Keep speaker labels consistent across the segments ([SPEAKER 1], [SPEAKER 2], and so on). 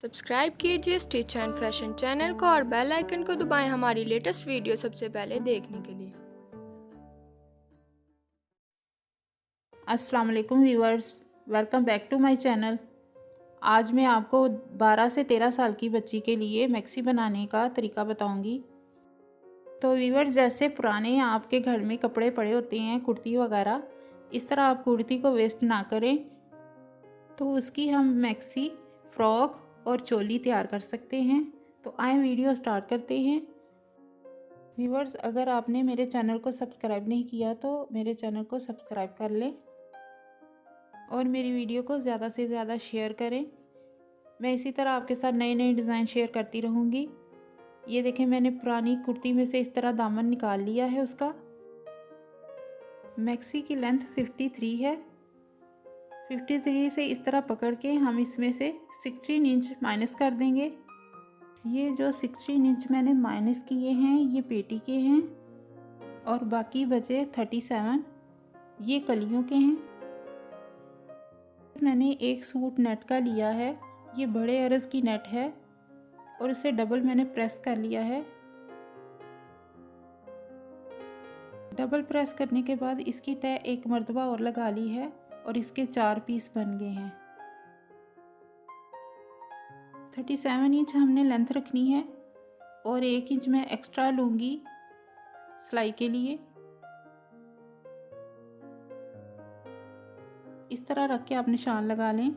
[SPEAKER 1] Subscribe कीजिए stitch and fashion channel को और बेल आइकन को दबाएं हमारी लेटेस्ट वीडियो सबसे पहले देखने के लिए।
[SPEAKER 2] अस्सलाम वालेकुम viewers, welcome back to my channel. आज मैं आपको 12 से 13 साल की बच्ची के लिए मैक्सी बनाने का तरीका बताऊंगी। तो व्यूअर्स, जैसे पुराने आपके घर में कपड़े पड़े होते हैं कुर्ती वगैरह, इस तरह आप कुर्ती को वेस्ट ना करें, तो उसकी हम मैक्सी, फ्रॉक और चोली तैयार कर सकते हैं। तो आए वीडियो स्टार्ट करते हैं। व्यूअर्स, अगर आपने मेरे चैनल को सब्सक्राइब नहीं किया तो मेरे चैनल को सब्सक्राइब कर लें और मेरी वीडियो को ज़्यादा से ज़्यादा शेयर करें। मैं इसी तरह आपके साथ नए नए डिज़ाइन शेयर करती रहूँगी। ये देखें, मैंने पुरानी कुर्ती में से इस तरह दामन निकाल लिया है उसका। मैक्सी की लेंथ 53 है। 53 से इस तरह पकड़ के हम इसमें से 16 इंच माइनस कर देंगे। ये जो 16 इंच मैंने माइनस किए हैं ये पेटी के हैं और बाकी बचे 37 ये कलियों के हैं। मैंने एक सूट नेट का लिया है, ये बड़े अरज की नेट है और इसे डबल मैंने प्रेस कर लिया है। डबल प्रेस करने के बाद इसकी तय एक मर्तबा और लगा ली है और इसके 4 पीस बन गए हैं। 37 इंच हमने लेंथ रखनी है और 1 इंच मैं एक्स्ट्रा लूँगी सिलाई के लिए। इस तरह रख के आप निशान लगा लें।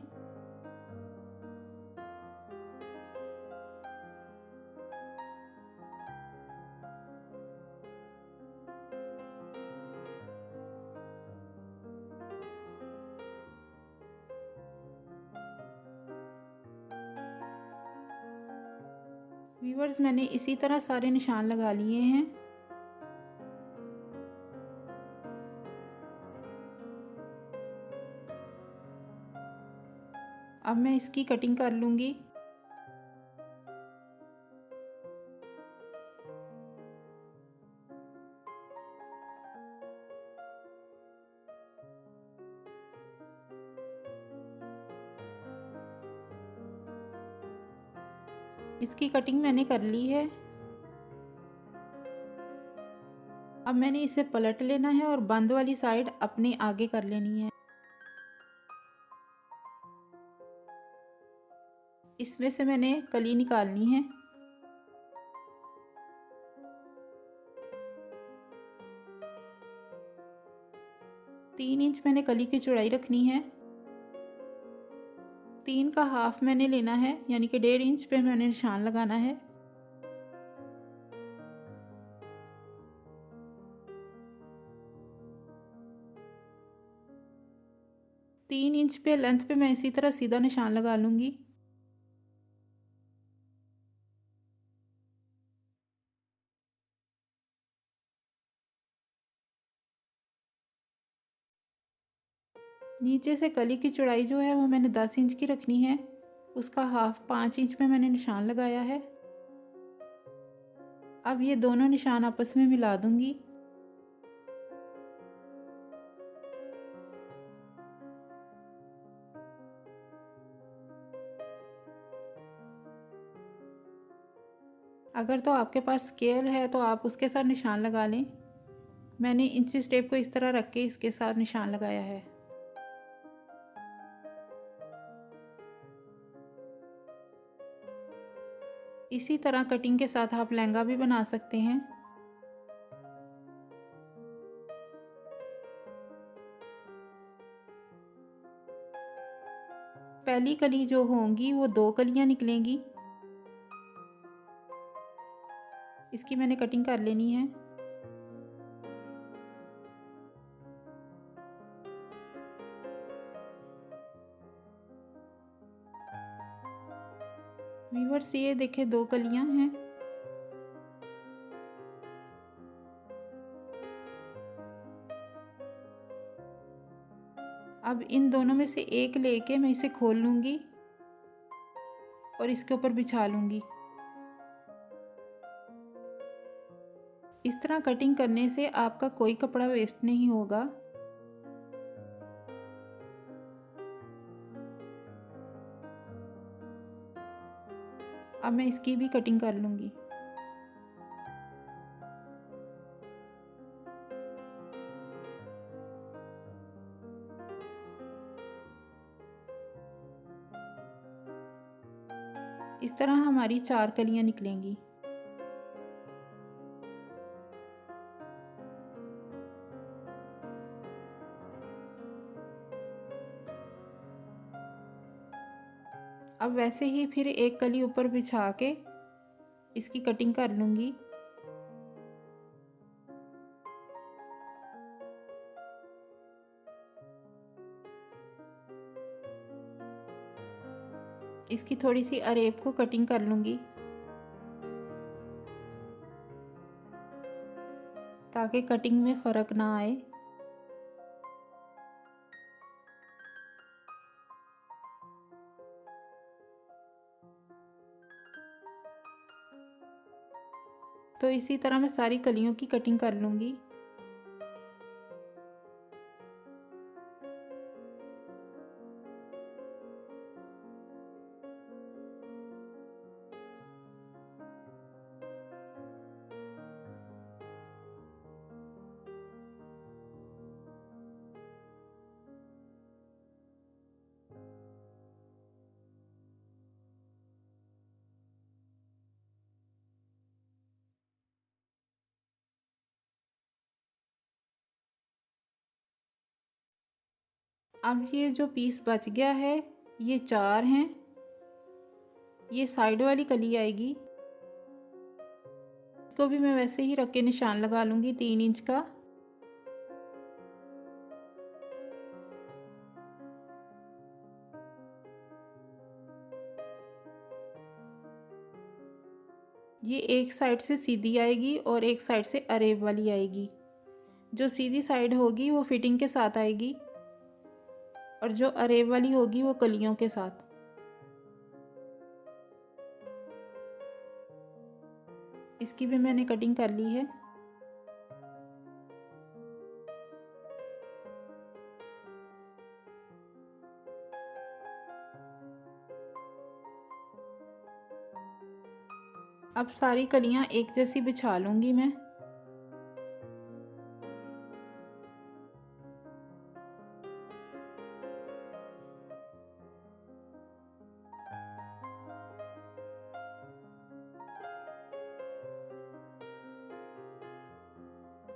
[SPEAKER 2] व्यूअर्स, मैंने इसी तरह सारे निशान लगा लिए हैं। अब मैं इसकी कटिंग कर लूँगी। इसकी कटिंग मैंने कर ली है। अब मैंने इसे पलट लेना है और बंद वाली साइड अपने आगे कर लेनी है। इसमें से मैंने कली निकालनी है। तीन इंच मैंने कली की चौड़ाई रखनी है। 3 का हाफ मैंने लेना है, यानी कि 1.5 इंच पे मैंने निशान लगाना है। तीन इंच पे लेंथ पे मैं इसी तरह सीधा निशान लगा लूँगी। नीचे से कली की चौड़ाई जो है वो मैंने 10 इंच की रखनी है। उसका हाफ 5 इंच पे मैंने निशान लगाया है। अब ये दोनों निशान आपस में मिला दूंगी। अगर तो आपके पास स्केल है तो आप उसके साथ निशान लगा लें। मैंने इंची टेप को इस तरह रख के इसके साथ निशान लगाया है। इसी तरह कटिंग के साथ आप लहंगा भी बना सकते हैं। पहली कली जो होंगी वो 2 कलियां निकलेंगी। इसकी मैंने कटिंग कर लेनी है। व्यूअर्स, ये देखें 2 कलियां हैं। अब इन दोनों में से एक लेके मैं इसे खोल लूँगी और इसके ऊपर बिछा लूँगी। इस तरह कटिंग करने से आपका कोई कपड़ा वेस्ट नहीं होगा। अब मैं इसकी भी कटिंग कर लूँगी। इस तरह हमारी 4 कलियां निकलेंगी। अब वैसे ही फिर एक कली ऊपर बिछा के इसकी कटिंग कर लूँगी। इसकी थोड़ी सी अरेब को कटिंग कर लूँगी ताकि कटिंग में फ़र्क ना आए। तो इसी तरह मैं सारी कलियों की कटिंग कर लूँगी। अब ये जो पीस बच गया है, ये 4 हैं। ये साइड वाली कली आएगी, इसको भी मैं वैसे ही रख के निशान लगा लूँगी 3 इंच का। ये एक साइड से सीधी आएगी और एक साइड से अरेब वाली आएगी। जो सीधी साइड होगी वो फिटिंग के साथ आएगी और जो अरेब वाली होगी वो कलियों के साथ। इसकी भी मैंने कटिंग कर ली है। अब सारी कलियां एक जैसी बिछा लूँगी मैं।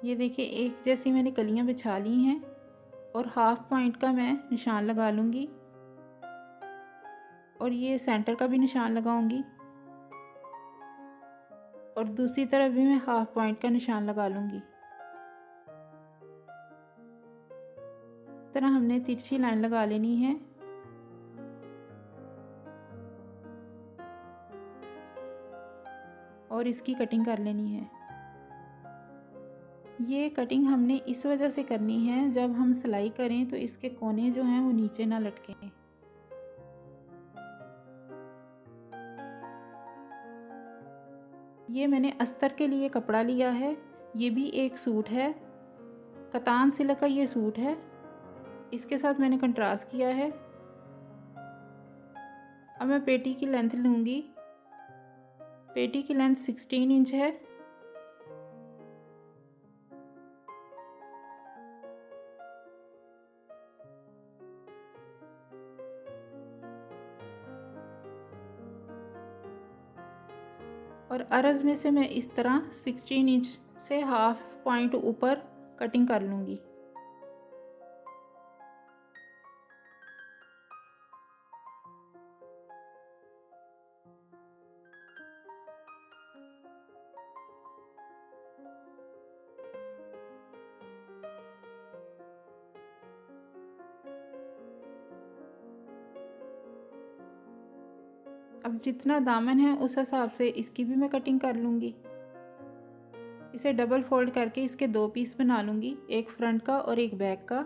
[SPEAKER 2] ये देखिए एक जैसी मैंने कलियां बिछा ली हैं और हाफ पॉइंट का मैं निशान लगा लूँगी और ये सेंटर का भी निशान लगाऊंगी और दूसरी तरफ भी मैं हाफ पॉइंट का निशान लगा लूँगी। इस तरह हमने तिरछी लाइन लगा लेनी है। और इसकी कटिंग कर लेनी है। ये कटिंग हमने इस वजह से करनी है, जब हम सिलाई करें तो इसके कोने जो हैं वो नीचे ना लटकें। ये मैंने अस्तर के लिए कपड़ा लिया है। ये भी एक सूट है, कतान सिल्क का ये सूट है। इसके साथ मैंने कंट्रास्ट किया है। अब मैं पेटी की लेंथ लूँगी। पेटी की लेंथ 16 इंच है। और अरज में से मैं इस तरह 16 इंच से हाफ पॉइंट ऊपर कटिंग कर लूँगी। अब जितना दामन है उस हिसाब से इसकी भी मैं कटिंग कर लूँगी। इसे डबल फोल्ड करके इसके 2 पीस बना लूँगी, एक फ्रंट का और एक बैक का।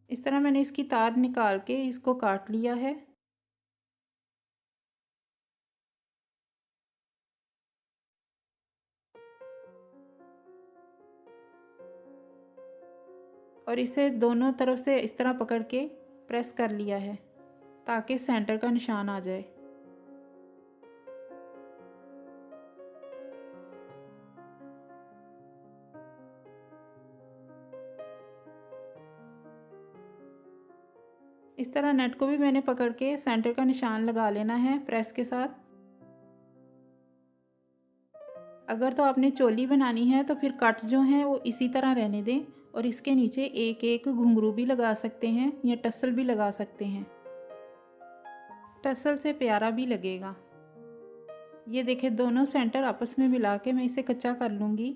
[SPEAKER 2] इस तरह मैंने इसकी तार निकाल के इसको काट लिया है। और इसे दोनों तरफ से इस तरह पकड़ के प्रेस कर लिया है ताकि सेंटर का निशान आ जाए। इस तरह नेट को भी मैंने पकड़ के सेंटर का निशान लगा लेना है प्रेस के साथ। अगर तो आपने चोली बनानी है तो फिर कट जो है वो इसी तरह रहने दें और इसके नीचे एक एक घुंघरू भी लगा सकते हैं या टसल भी लगा सकते हैं। टसल से प्यारा भी लगेगा। ये देखें, दोनों सेंटर आपस में मिला के मैं इसे कच्चा कर लूँगी।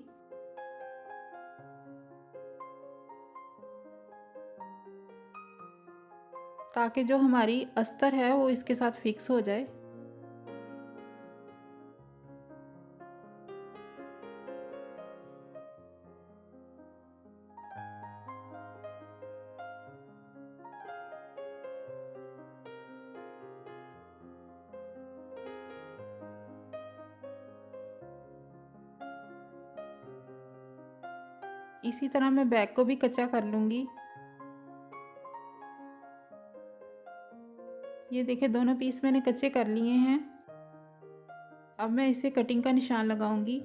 [SPEAKER 2] ताकि जो हमारी अस्तर है वो इसके साथ फिक्स हो जाए। इसी तरह मैं बैक को भी कच्चा कर लूँगी। ये देखिए, दोनों पीस मैंने कच्चे कर लिए हैं। अब मैं इसे कटिंग का निशान लगाऊंगी।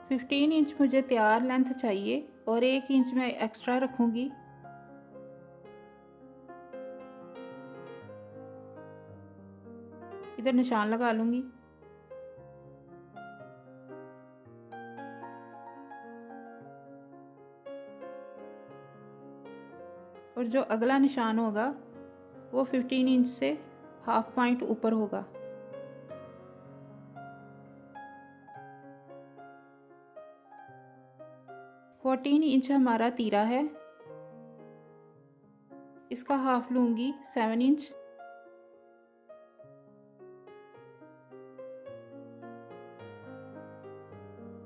[SPEAKER 2] फिफ्टीन इंच मुझे तैयार लेंथ चाहिए और 1 इंच मैं एक्स्ट्रा रखूंगी। इधर निशान लगा लूंगी। और जो अगला निशान होगा वो 15 इंच से हाफ पॉइंट ऊपर होगा। फोर्टीन इंच हमारा तीरा है, इसका हाफ लूंगी 7 इंच।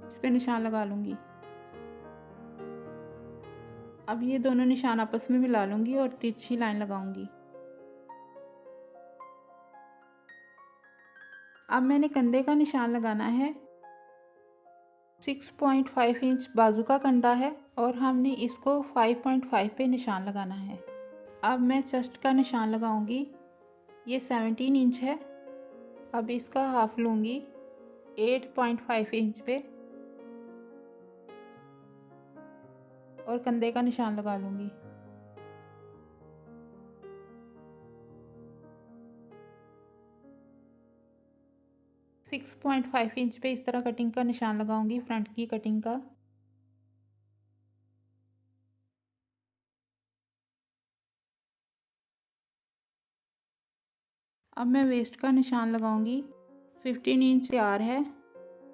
[SPEAKER 2] इस पे निशान लगा लूंगी। अब ये दोनों निशान आपस में मिला लूंगी और तिरछी लाइन लगाऊंगी। अब मैंने कंधे का निशान लगाना है। 6.5 इंच बाजू का कंधा है और हमने इसको 5.5 पे निशान लगाना है। अब मैं चेस्ट का निशान लगाऊंगी। ये 17 इंच है। अब इसका हाफ लूंगी 8.5 इंच पे और कंधे का निशान लगा लूंगी। सिक्स 6.5 इंच पे इस तरह कटिंग का निशान लगाऊंगी, फ्रंट की कटिंग का। अब मैं वेस्ट का निशान लगाऊंगी। 15 इंच तैयार है,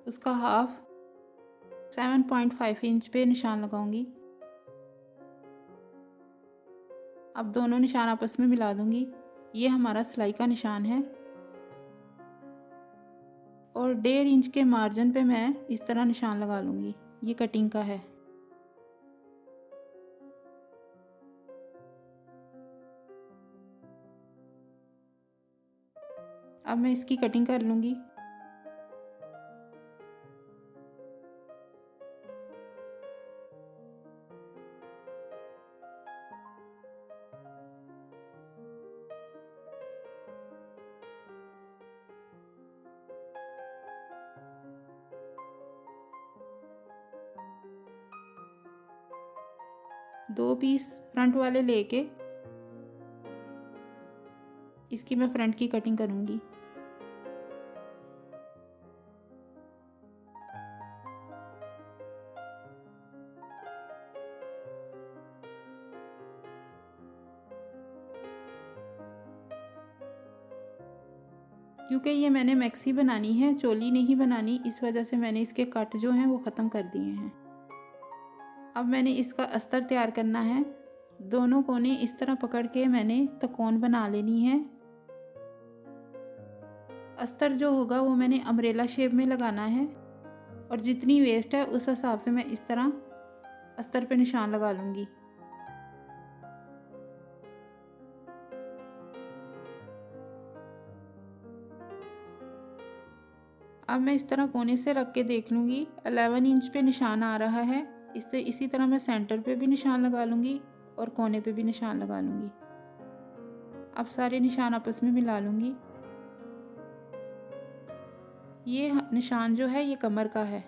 [SPEAKER 2] उसका हाफ 7.5 इंच पे निशान लगाऊंगी। अब दोनों निशान आपस में मिला दूंगी। ये हमारा सिलाई का निशान है और 1.5 इंच के मार्जिन पे मैं इस तरह निशान लगा लूंगी। ये कटिंग का है। अब मैं इसकी कटिंग कर लूंगी। दो पीस फ्रंट वाले लेके इसकी मैं फ्रंट की कटिंग करूंगी। क्योंकि ये मैंने मैक्सी बनानी है, चोली नहीं बनानी, इस वजह से मैंने इसके कट जो हैं वो ख़त्म कर दिए हैं। अब मैंने इसका अस्तर तैयार करना है। दोनों कोने इस तरह पकड़ के मैंने त्रिकोण बना लेनी है। अस्तर जो होगा वो मैंने अम्ब्रेला शेप में लगाना है और जितनी वेस्ट है उस हिसाब से मैं इस तरह अस्तर पे निशान लगा लूँगी। अब अब मैं इस तरह कोने से रख के देख लूँगी। 11 इंच पे निशान आ रहा है। इससे इसी तरह मैं सेंटर पे भी निशान लगा लूँगी और कोने पे भी निशान लगा लूँगी। अब सारे निशान आपस में मिला लूँगी। ये निशान जो है ये कमर का है।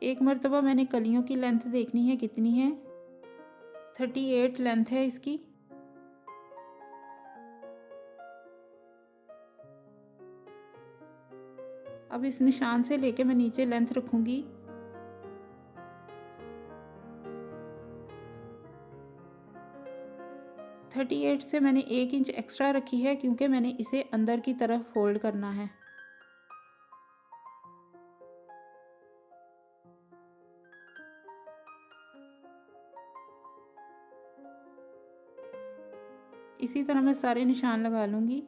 [SPEAKER 2] एक मर्तबा मैंने कलियों की लेंथ देखनी है कितनी है। 38 लेंथ है इसकी। अब इस निशान से लेके मैं नीचे लेंथ रखूंगी। थर्टी 38 से मैंने 1 इंच एक्स्ट्रा रखी है क्योंकि मैंने इसे अंदर की तरफ फोल्ड करना है। इसी तरह मैं सारे निशान लगा लूंगी।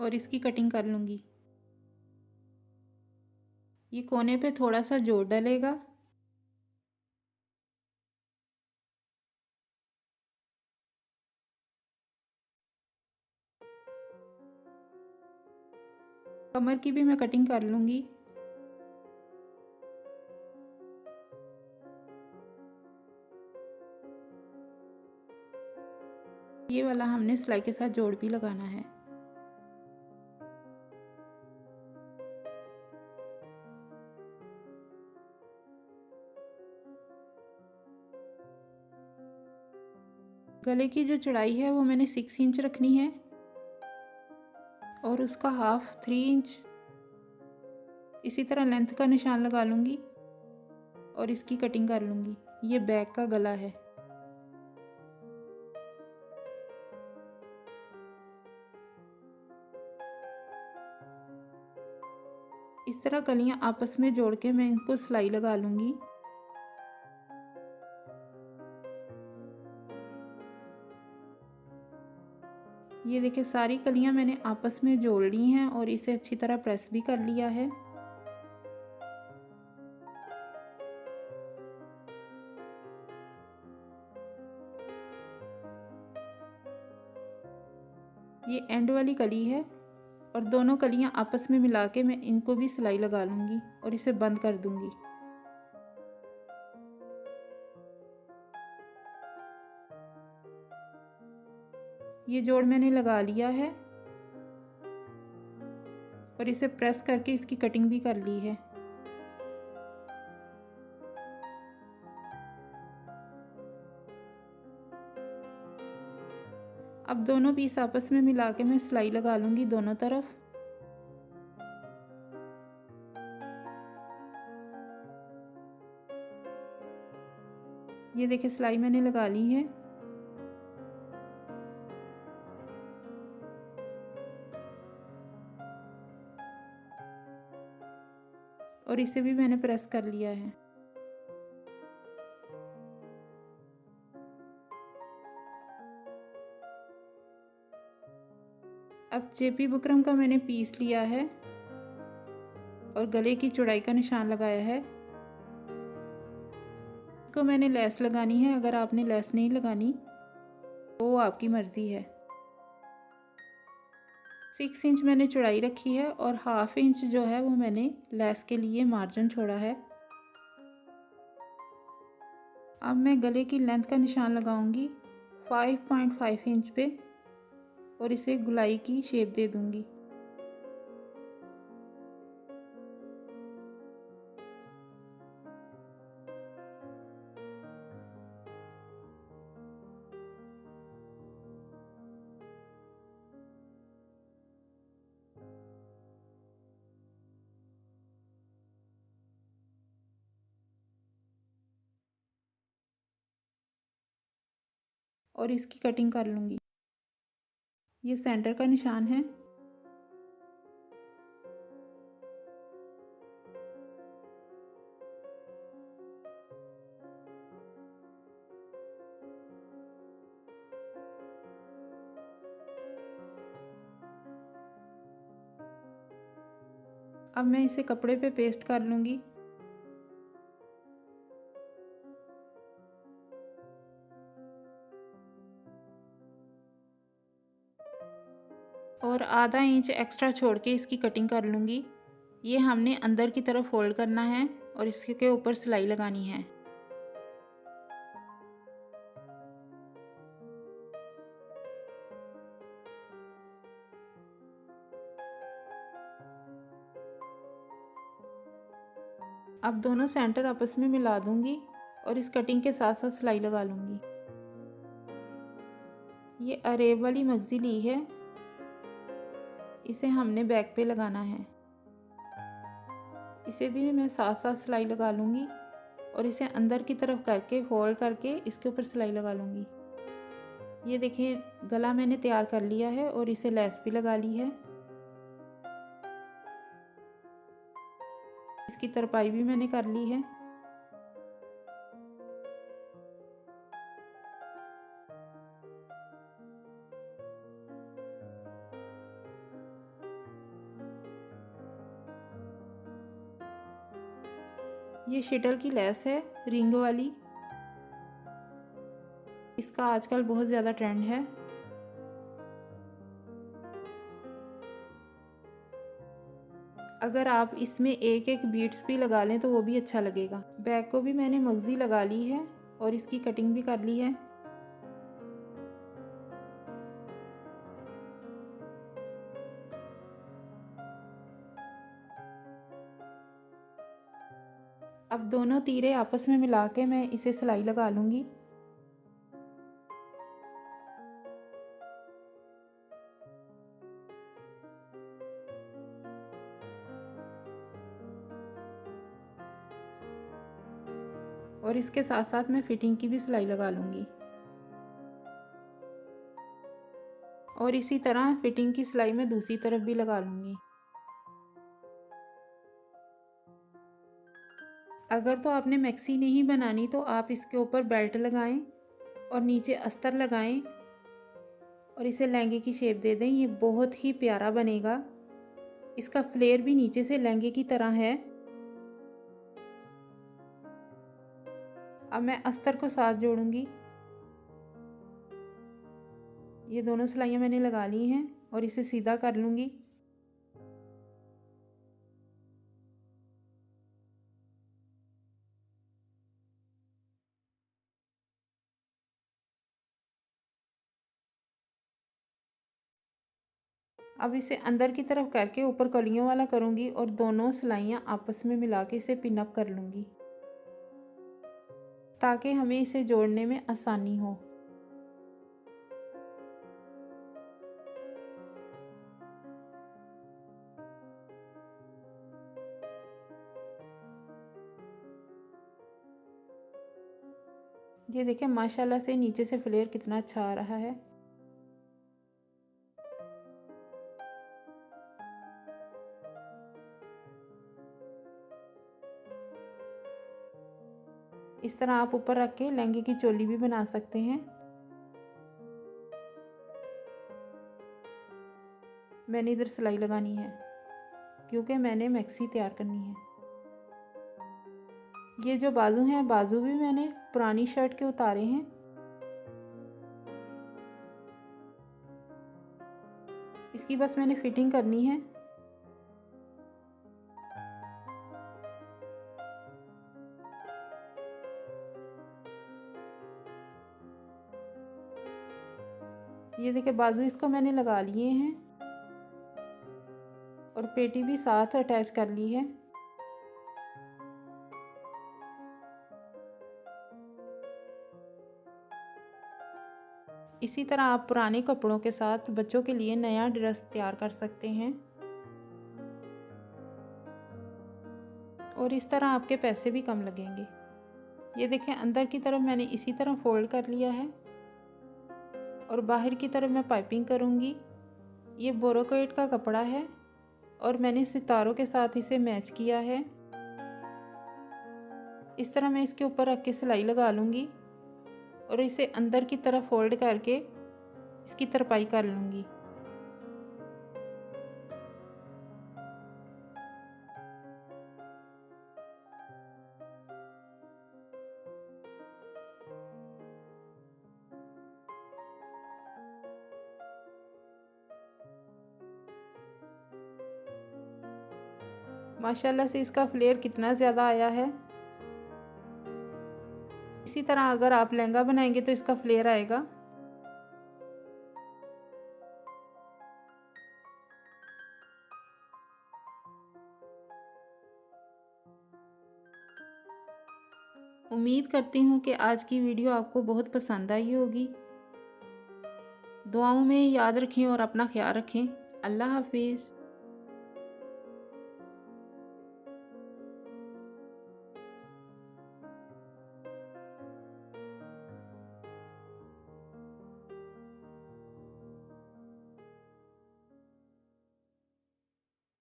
[SPEAKER 2] और इसकी कटिंग कर लूंगी। ये कोने पे थोड़ा सा जोड़ डलेगा। कमर की भी मैं कटिंग कर लूंगी। ये वाला हमने सिलाई के साथ जोड़ भी लगाना है। गले की जो चौड़ाई है वो मैंने 6 इंच रखनी है और उसका हाफ 3 इंच। इसी तरह लेंथ का निशान लगा लूंगी और इसकी कटिंग कर लूंगी। ये बैक का गला है। इस तरह कलियां आपस में जोड़ के मैं इनको सिलाई लगा लूंगी। ये देखिए सारी कलियां मैंने आपस में जोड़ ली हैं और इसे अच्छी तरह प्रेस भी कर लिया है। ये एंड वाली कली है और दोनों कलियां आपस में मिला के मैं इनको भी सिलाई लगा लूंगी और इसे बंद कर दूंगी। ये जोड़ मैंने लगा लिया है और इसे प्रेस करके इसकी कटिंग भी कर ली है। अब दोनों पीस आपस में मिला के मैं सिलाई लगा लूंगी दोनों तरफ। ये देखिए सिलाई मैंने लगा ली है। और इसे भी मैंने प्रेस कर लिया है। अब जेपी बुकरम का मैंने पीस लिया है और गले की चौड़ाई का निशान लगाया है। इसको मैंने लेस लगानी है। अगर आपने लेस नहीं लगानी तो वो आपकी मर्ज़ी है। 6 इंच मैंने चौड़ाई रखी है और हाफ इंच जो है वो मैंने लेस के लिए मार्जिन छोड़ा है। अब मैं गले की लेंथ का निशान लगाऊंगी 5.5 इंच पे और इसे गुलाई की शेप दे दूंगी। और इसकी कटिंग कर लूंगी। ये सेंटर का निशान है। अब मैं इसे कपड़े पे पेस्ट कर लूँगी। और आधा इंच एक्स्ट्रा छोड़ के इसकी कटिंग कर लूँगी। ये हमने अंदर की तरफ फोल्ड करना है और इसके ऊपर सिलाई लगानी है। अब दोनों सेंटर आपस में मिला दूंगी और इस कटिंग के साथ साथ सिलाई लगा लूँगी। ये अरेब वाली मगज़ी ली है, इसे हमने बैक पे लगाना है। इसे भी मैं साथ साथ सिलाई लगा लूँगी और इसे अंदर की तरफ करके फोल्ड करके इसके ऊपर सिलाई लगा लूँगी। ये देखिए गला मैंने तैयार कर लिया है और इसे लेस भी लगा ली है। इसकी तरपाई भी मैंने कर ली है। ये शटल की लेस है रिंग वाली, इसका आजकल बहुत ज़्यादा ट्रेंड है। अगर आप इसमें एक एक बीट्स भी लगा लें तो वो भी अच्छा लगेगा। बैक को भी मैंने मगज़ी लगा ली है और इसकी कटिंग भी कर ली है। अब दोनों तीरे आपस में मिला के मैं इसे सिलाई लगा लूँगी। और इसके साथ साथ मैं फिटिंग की भी सिलाई लगा लूँगी। और इसी तरह फिटिंग की सिलाई मैं दूसरी तरफ भी लगा लूँगी। अगर तो आपने मैक्सी नहीं बनानी तो आप इसके ऊपर बेल्ट लगाएं और नीचे अस्तर लगाएं और इसे लहंगे की शेप दे दें। ये बहुत ही प्यारा बनेगा। इसका फ्लेयर भी नीचे से लहंगे की तरह है। अब मैं अस्तर को साथ जोड़ूंगी। ये दोनों सिलाइयाँ मैंने लगा ली हैं और इसे सीधा कर लूँगी। अब इसे अंदर की तरफ करके ऊपर कलियों वाला करूँगी और दोनों सिलाइयाँ आपस में मिला के इसे पिन अप कर लूँगी ताकि हमें इसे जोड़ने में आसानी हो। ये देखें माशाल्लाह से नीचे से फ्लेयर कितना अच्छा आ रहा है। इस तरह आप ऊपर रख के लहंगे की चोली भी बना सकते हैं। मैंने इधर सिलाई लगानी है क्योंकि मैंने मैक्सी तैयार करनी है। ये जो बाजू हैं, बाजू भी मैंने पुरानी शर्ट के उतारे हैं। इसकी बस मैंने फिटिंग करनी है। ये देखिए बाजू इसको मैंने लगा लिए हैं और पेटी भी साथ अटैच कर ली है। इसी तरह आप पुराने कपड़ों के साथ बच्चों के लिए नया ड्रेस तैयार कर सकते हैं और इस तरह आपके पैसे भी कम लगेंगे। ये देखें अंदर की तरफ मैंने इसी तरह फोल्ड कर लिया है और बाहर की तरफ मैं पाइपिंग करूँगी। ये बोरोकेट का कपड़ा है और मैंने सितारों के साथ इसे मैच किया है। इस तरह मैं इसके ऊपर रख के सिलाई लगा लूँगी और इसे अंदर की तरफ फोल्ड करके इसकी तरपाई कर लूँगी। माशाल्लाह से इसका फ्लेयर कितना ज़्यादा आया है। इसी तरह अगर आप लहंगा बनाएंगे तो इसका फ्लेयर आएगा। उम्मीद करती हूँ कि आज की वीडियो आपको बहुत पसंद आई होगी। दुआओं में याद रखें और अपना ख्याल रखें। अल्लाह हाफिज़।